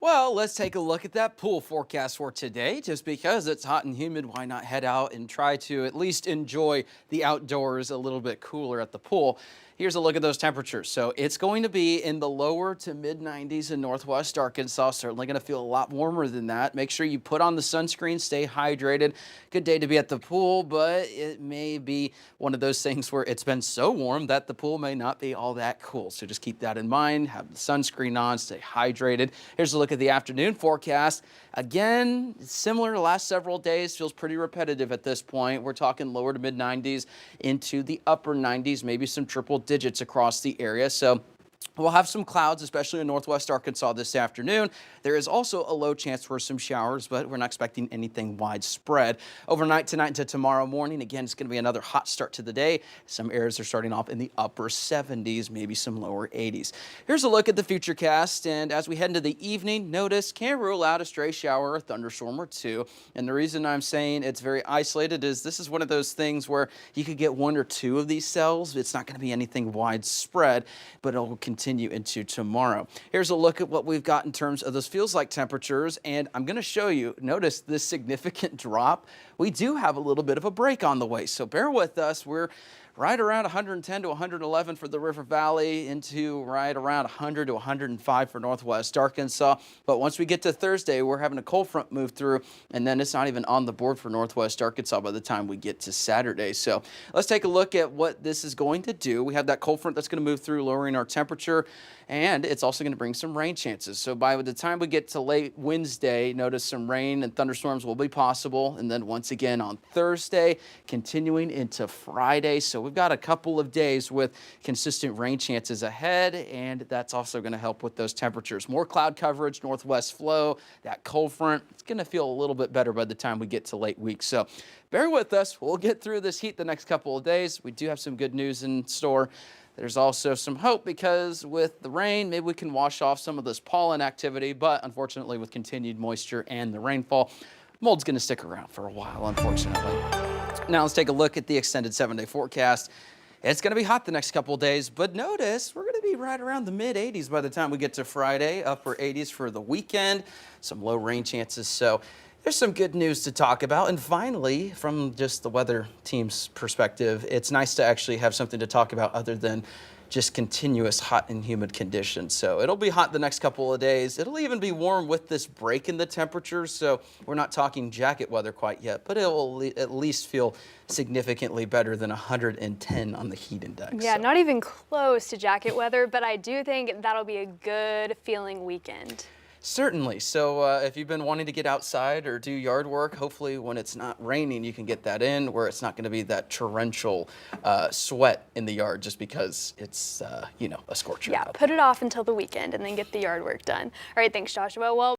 Well, let's take a look at that pool forecast for today. Just because it's hot and humid, why not head out and try to at least enjoy the outdoors a little bit cooler at the pool? Here's a look at those temperatures. So it's going to be in the lower to mid 90s in northwest Arkansas. Certainly going to feel a lot warmer than that. Make sure you put on the sunscreen, stay hydrated. Good day to be at the pool, but it may be one of those things where it's been so warm that the pool may not be all that cool. So just keep that in mind. Have the sunscreen on, stay hydrated. Here's a look at the afternoon forecast. Again, similar to last several days, feels pretty repetitive at this point. We're talking lower to mid 90s into the upper 90s, maybe some triple digits across the area. So we'll have some clouds, especially in northwest Arkansas this afternoon. There is also a low chance for some showers, but we're not expecting anything widespread. Overnight tonight into tomorrow morning, again, it's going to be another hot start to the day. Some areas are starting off in the upper 70s, maybe some lower 80s. Here's a look at the futurecast, and as we head into the evening, notice can't rule out a stray shower or thunderstorm or two. And the reason I'm saying it's very isolated is this is one of those things where you could get one or two of these cells. It's not going to be anything widespread, but it'll continue into tomorrow. Here's a look at what we've got in terms of those feels like temperatures, and I'm going to show you, notice this significant drop. We do have a little bit of a break on the way, so bear with us. We're right around 110 to 111 for the River Valley, into right around 100 to 105 for northwest Arkansas. But once we get to Thursday, we're having a cold front move through, and then it's not even on the board for northwest Arkansas by the time we get to Saturday. So let's take a look at what this is going to do. We have that cold front that's going to move through, lowering our temperature, and it's also going to bring some rain chances. So by the time we get to late Wednesday, notice some rain and thunderstorms will be possible. And then once again on Thursday, continuing into Friday. So we've got a couple of days with consistent rain chances ahead, and that's also going to help with those temperatures. More cloud coverage, northwest flow, that cold front. It's going to feel a little bit better by the time we get to late week. So bear with us. We'll get through this heat the next couple of days. We do have some good news in store. There's also some hope because with the rain, maybe we can wash off some of this pollen activity, but unfortunately with continued moisture and the rainfall, mold's going to stick around for a while, unfortunately. Now let's take a look at the extended 7-day forecast. It's going to be hot the next couple of days, but notice we're going to be right around the mid 80s by the time we get to Friday, upper 80s for the weekend, some low rain chances. So there's some good news to talk about. And finally, from just the weather team's perspective, it's nice to actually have something to talk about other than just continuous hot and humid conditions. So it'll be hot the next couple of days. It'll even be warm with this break in the temperatures. So we're not talking jacket weather quite yet, but it will at least feel significantly better than 110 on the heat index. Yeah, so. not even close to jacket weather, but I do think that'll be a good feeling weekend. Certainly. So if you've been wanting to get outside or do yard work, hopefully when it's not raining, you can get that in where it's not going to be that torrential sweat in the yard just because it's, a scorcher. Yeah, put it off until the weekend and then get the yard work done. All right, thanks, Joshua. Well,